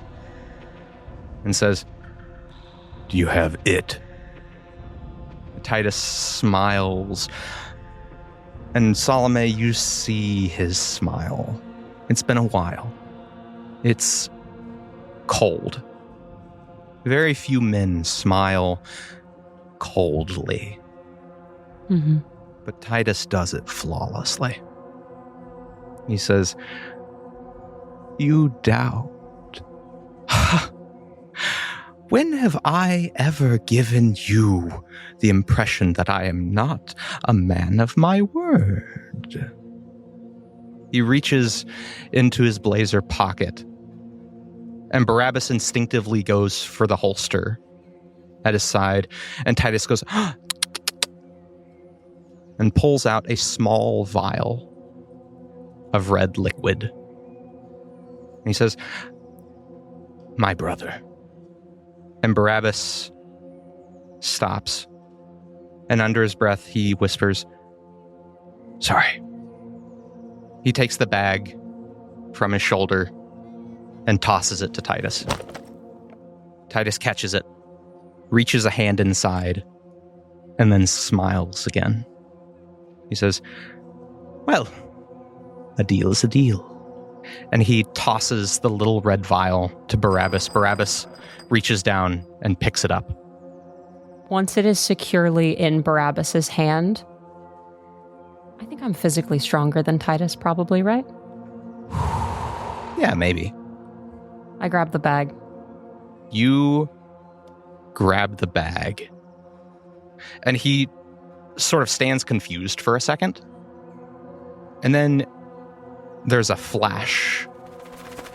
and says, "Do you have it?" Titus smiles, and Salome, you see his smile. It's been a while. It's cold. Very few men smile coldly. Mm-hmm. But Titus does it flawlessly. He says, "You doubt. When have I ever given you the impression that I am not a man of my word?" He reaches into his blazer pocket, and Barabbas instinctively goes for the holster at his side, and Titus goes, and pulls out a small vial of red liquid. And he says, "My brother." And Barabbas stops And under his breath, he whispers, "Sorry." He takes the bag from his shoulder and tosses it to Titus. Titus catches it, reaches a hand inside, and then smiles again. He says, "Well, a deal is a deal." And he tosses the little red vial to Barabbas. Barabbas reaches down and picks it up. Once it is securely in Barabbas's hand, I think I'm physically stronger than Titus, probably, right? Yeah, maybe. I grab the bag. You grab the bag. And he sort of stands confused for a second. And then there's a flash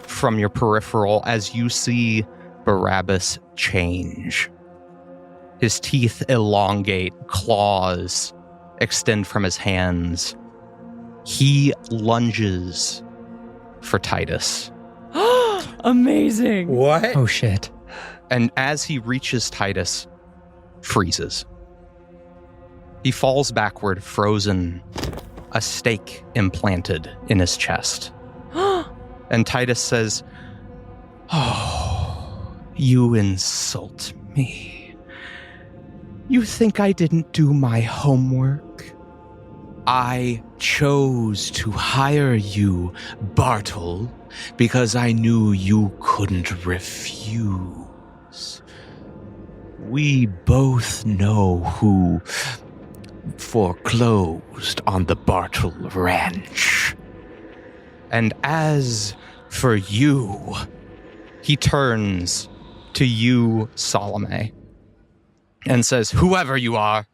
from your peripheral as you see Barabbas change. His teeth elongate, claws extend from his hands. He lunges for Titus. Amazing. What? Oh, shit. And as he reaches Titus, freezes. He falls backward, frozen, a stake implanted in his chest. And Titus says, "Oh, you insult me. You think I didn't do my homework? I chose to hire you, Bartle, because I knew you couldn't refuse. We both know who foreclosed on the Bartle Ranch. And as for you," he turns to you, Salome, and says, "Whoever you are."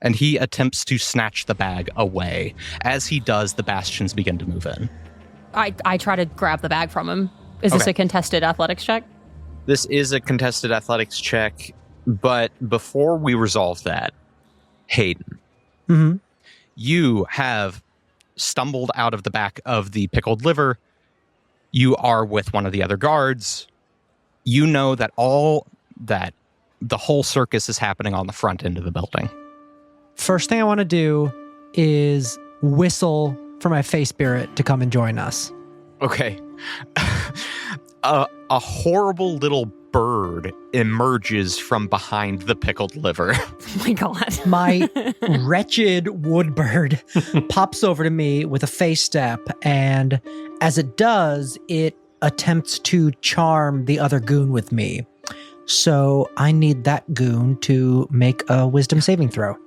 And he attempts to snatch the bag away. As he does, the bastions begin to move in. I try to grab the bag from him. Is this Okay. a contested athletics check? This is a contested athletics check, but before we resolve that, Hayden, Mm-hmm. you have stumbled out of the back of the pickled liver. You are with one of the other guards. You know that the whole circus is happening on the front end of the building. First thing I want to do is whistle for my face spirit to come and join us. Okay. A horrible little bird emerges from behind the pickled liver. Oh my God. My wretched woodbird pops over to me with a face step, and as it does, it attempts to charm the other goon with me. So I need that goon to make a wisdom saving throw.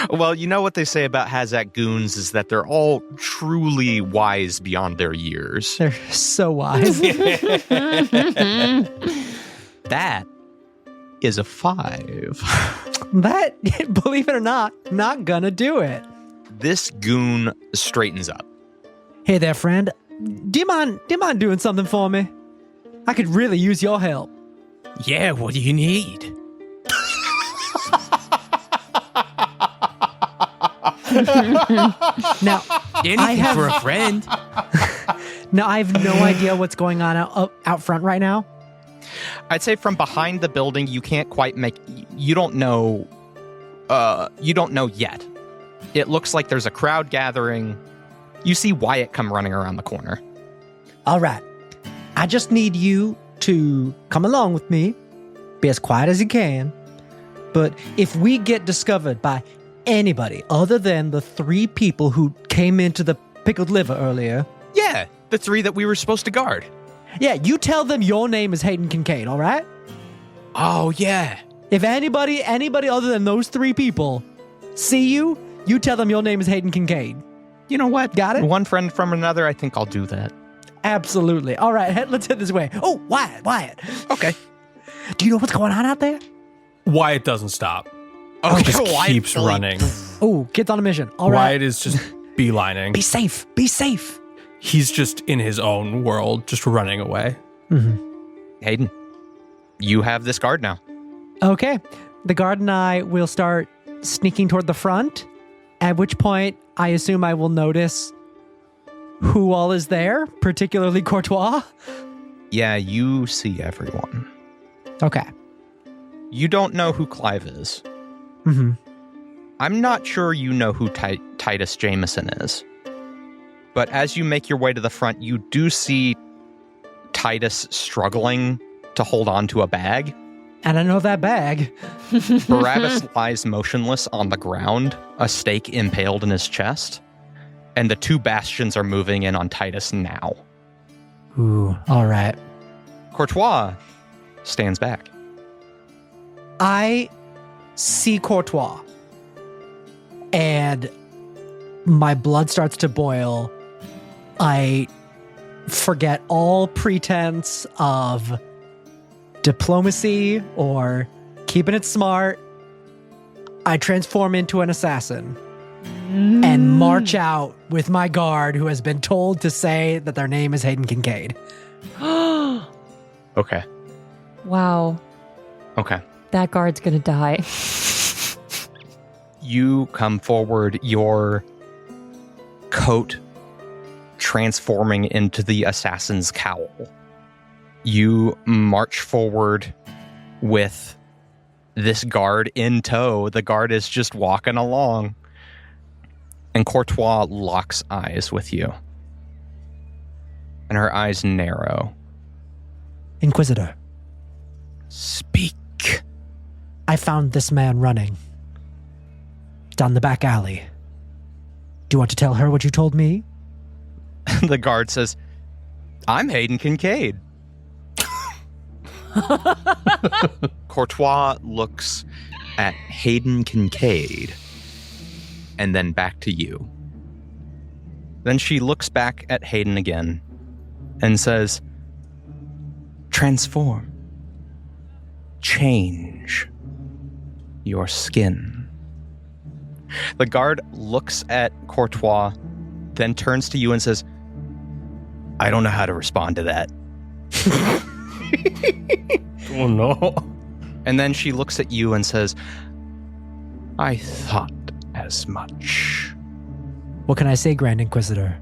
Well, you know what they say about Hazak goons is that they're all truly wise beyond their years. They're so wise. That is a 5. That, believe it or not gonna do it. This goon straightens up. Hey there, friend. Do you mind doing something for me? I could really use your help. Yeah, what do you need? Now, Anything for a friend. Now, I have no idea what's going on out front right now. I'd say from behind the building, you can't quite you don't know yet. It looks like there's a crowd gathering. You see Wyatt come running around the corner. All right. I just need you to come along with me. Be as quiet as you can. But if we get discovered by anybody other than the 3 people who came into the pickled liver earlier. Yeah, the 3 that we were supposed to guard. Yeah, you tell them your name is Hayden Kincaid, all right? Oh, yeah. If anybody other than those 3 people see you, you tell them your name is Hayden Kincaid. You know what? Got it? One friend from another, I think I'll do that. Absolutely. All right, let's head this way. Oh, Wyatt. Okay. Do you know what's going on out there? Wyatt doesn't stop. Okay. He just Wyatt keeps fully- running. Oh, kids on a mission. All right. Wyatt is just beelining. Be safe. Be safe. He's just in his own world, just running away. Mm-hmm. Hayden, you have this guard now. Okay. The guard and I will start sneaking toward the front, at which point I assume I will notice who all is there, particularly Courtois. Yeah, you see everyone. Okay. You don't know who Clive is. Mm-hmm. I'm not sure you know who Titus Jameson is, but as you make your way to the front, you do see Titus struggling to hold on to a bag. And I know that bag. Barabbas lies motionless on the ground, a stake impaled in his chest, and the two bastions are moving in on Titus now. Ooh, all right. Courtois stands back. I see Courtois, and my blood starts to boil. I forget all pretense of diplomacy or keeping it smart. I transform into an assassin and march out with my guard, who has been told to say that their name is Hayden Kincaid. Okay. Wow. Okay. That guard's gonna die. You come forward, your coat transforming into the assassin's cowl. You march forward with this guard in tow. The guard is just walking along. And Courtois locks eyes with you. And her eyes narrow. Inquisitor, Speak. I found this man running down the back alley. Do you want to tell her what you told me? The guard says, I'm Hayden Kincaid. Courtois looks at Hayden Kincaid and then back to you. Then she looks back at Hayden again and says, transform. Change your skin. The guard looks at Courtois, then turns to you and says, I don't know how to respond to that. Oh, no. And then she looks at you and says, I thought as much. What can I say, Grand Inquisitor?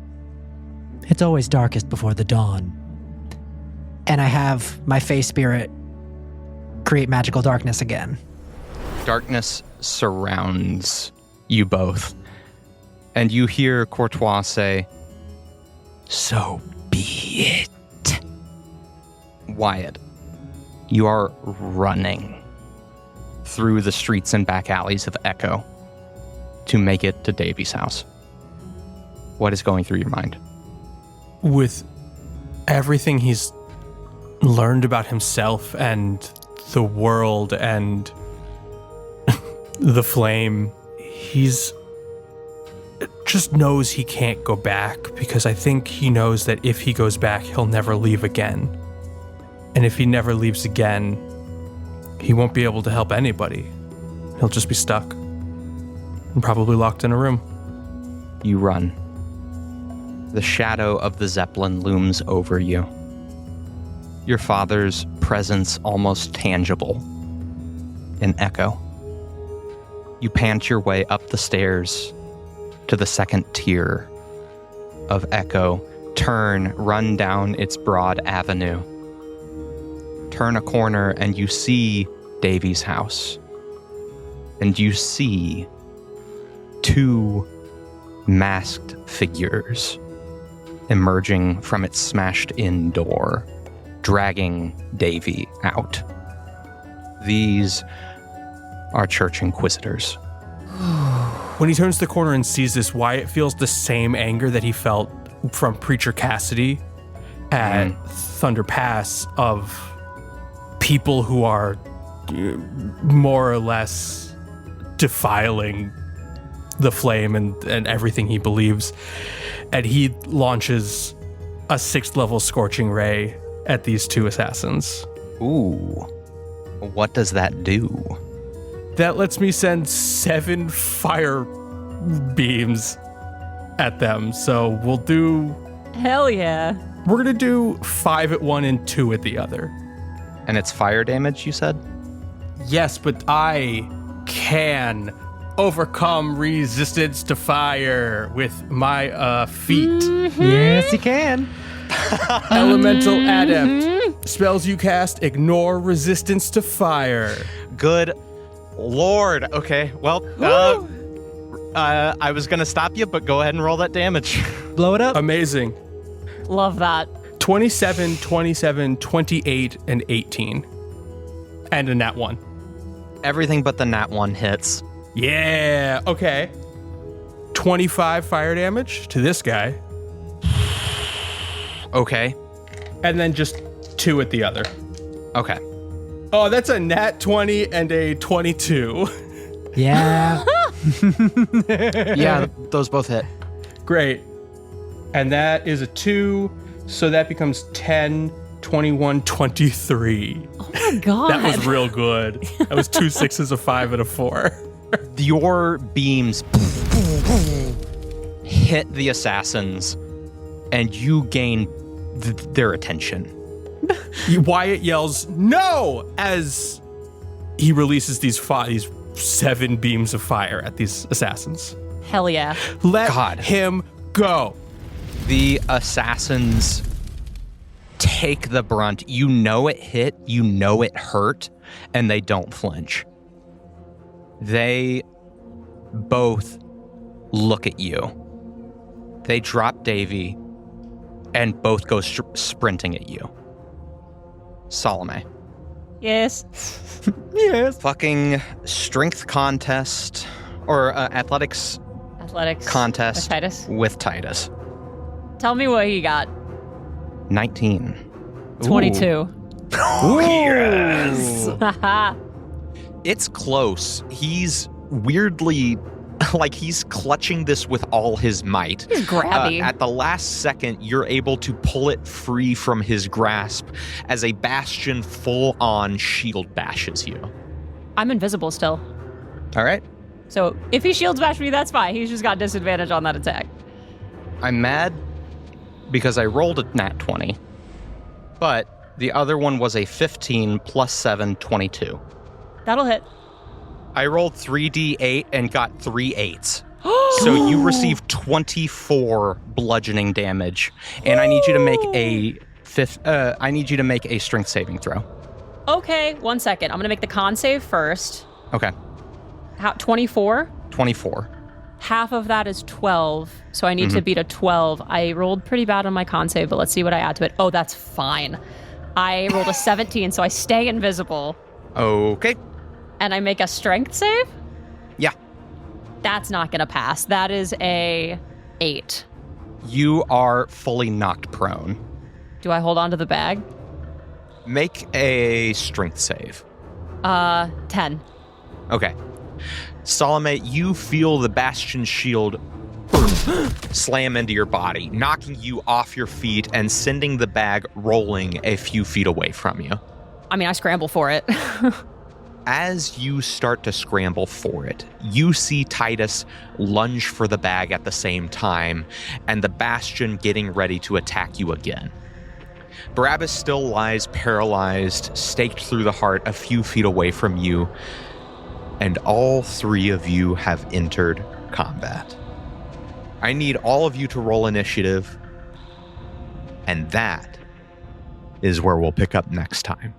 It's always darkest before the dawn. And I have my Fae Spirit create magical darkness again. Darkness surrounds you both. And you hear Courtois say, so be it. Wyatt, you are running through the streets and back alleys of Echo to make it to Davy's house. What is going through your mind? With everything he's learned about himself and the world and the flame, he's just knows he can't go back, because I think he knows that if he goes back, he'll never leave again. And if he never leaves again, he won't be able to help anybody. He'll just be stuck and probably locked in a room. You run. The shadow of the Zeppelin looms over you. Your father's presence almost tangible in Echo. You pant your way up the stairs to the second tier of Echo. Turn, run down its broad avenue. Turn a corner and you see Davy's house. And you see two masked figures emerging from its smashed-in door, dragging Davy out. These are Church Inquisitors. When he turns the corner and sees this, Wyatt feels the same anger that he felt from Preacher Cassidy at Thunder Pass, of people who are more or less defiling the flame and everything he believes. And he launches a 6th level Scorching Ray at these two assassins. Ooh. What does that do? That lets me send 7 fire beams at them. So we'll do... Hell yeah. We're going to do 5 at one and 2 at the other. And it's fire damage, you said? Yes, but I can overcome resistance to fire with my feet. Yes, you can. Elemental Adept. Spells you cast ignore resistance to fire. Good Lord. Okay. Well, I was going to stop you, but go ahead and roll that damage. Blow it up. Amazing. Love that. 27, 27, 28, and 18. And a nat 1. Everything but the nat 1 hits. Yeah. Okay. 25 fire damage to this guy. Okay. And then just 2 at the other. Okay. Oh, that's a nat 20 and a 22. Yeah. Yeah, those both hit. Great. And that is a 2, so that becomes 10, 21, 23. Oh my god. That was real good. That was 2 6s, a 5, and a 4. Your beams hit the assassins, and you gain their attention. Wyatt yells, "No!" as he releases these 7 beams of fire at these assassins. Hell yeah. Let him go. The assassins take the brunt. You know it hit, you know it hurt, and they don't flinch. They both look at you. They drop Davy and both go sprinting at you. Salome. Yes. Yes. Fucking strength contest or athletics contest with Titus. with Titus. Tell me what he got. 19. 22. Ooh, yes. Haha. It's close. He's weirdly, like he's clutching this with all his might. He's grabby. At the last second, you're able to pull it free from his grasp as a bastion full-on shield bashes you. I'm invisible still. All right. So if he shields bash me, that's fine. He's just got disadvantage on that attack. I'm mad because I rolled a nat 20, but the other one was a 15 plus 7, 22. That'll hit. I rolled 3d8 and got 3 8s. So you receive 24 bludgeoning damage, and I need you to make a strength saving throw. Okay, 1 second. I'm gonna make the con save first. Okay. 24? 24. Half of that is 12, so I need to beat a 12. I rolled pretty bad on my con save, but let's see what I add to it. Oh, that's fine. I rolled a 17, so I stay invisible. Okay. And I make a strength save? Yeah. That's not gonna pass. That is a 8. You are fully knocked prone. Do I hold on to the bag? Make a strength save. 10. Okay. Salome, you feel the bastion shield slam into your body, knocking you off your feet and sending the bag rolling a few feet away from you. I mean, I scramble for it. As you start to scramble for it, you see Titus lunge for the bag at the same time, and the bastion getting ready to attack you again. Barabbas still lies paralyzed, staked through the heart a few feet away from you, and all 3 of you have entered combat. I need all of you to roll initiative, and that is where we'll pick up next time.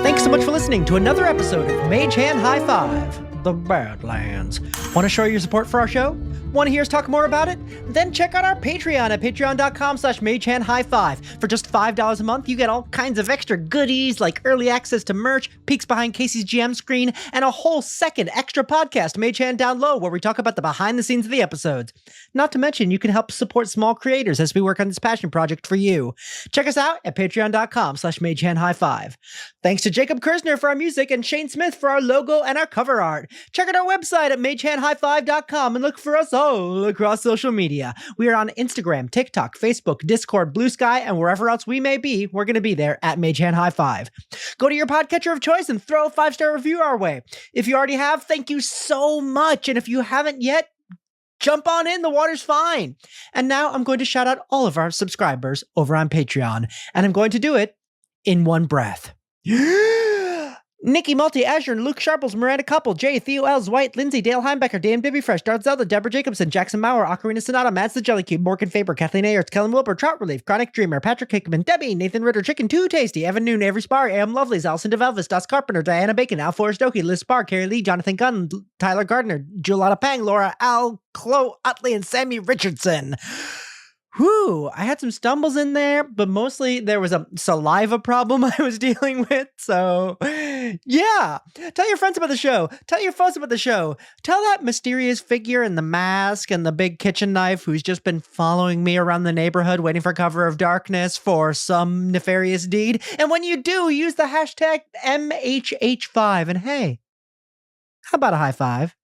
Thanks so much for listening to another episode of Mage Hand High Five, the Badlands. Want to show your support for our show? Want to hear us talk more about it? Then check out our Patreon at patreon.com/magehandhighfive. For just $5 a month, you get all kinds of extra goodies like early access to merch, peeks behind Casey's GM screen, and a whole second extra podcast, Mage Hand Down Low, where we talk about the behind the scenes of the episodes. Not to mention, you can help support small creators as we work on this passion project for you. Check us out at patreon.com/magehandhighfive. Thanks to Jacob Kersner for our music and Shane Smith for our logo and our cover art. Check out our website at magehandhighfive.com and look for us all across social media. We are on Instagram, TikTok, Facebook, Discord, Blue Sky, and wherever else we may be, we're going to be there at Mage Hand High Five. Go to your podcatcher of choice and throw a 5-star review our way. If you already have, thank you so much. And if you haven't yet, jump on in, the water's fine. And now I'm going to shout out all of our subscribers over on Patreon, and I'm going to do it in one breath. Nikki Multi, Azure, Luke Sharples, Miranda Couple, Jay, Theo Els, White, Lindsay, Dale Heimbecker, Dan Bibbyfresh, Darth Zelda, Deborah Jacobson, Jackson Maurer, Ocarina Sonata, Mads the Jelly Cube, Morgan Faber, Kathleen Ayers, Kellen Wilbur, Trout Relief, Chronic Dreamer, Patrick Hickman, Debbie, Nathan Ritter, Chicken Too Tasty, Evan Noon, Avery Spar, Am Lovelace, Allison DeVelvis, Das Carpenter, Diana Bacon, Al Forrest Doki, Liz Spar, Carrie Lee, Jonathan Gunn, Tyler Gardner, Juliana Pang, Laura Al, Chloe Utley, and Sammy Richardson. Whew, I had some stumbles in there, but mostly there was a saliva problem I was dealing with. So, yeah. Tell your friends about the show. Tell your folks about the show. Tell that mysterious figure in the mask and the big kitchen knife who's just been following me around the neighborhood waiting for cover of darkness for some nefarious deed. And when you do, use the hashtag MHH5. And hey, how about a high five?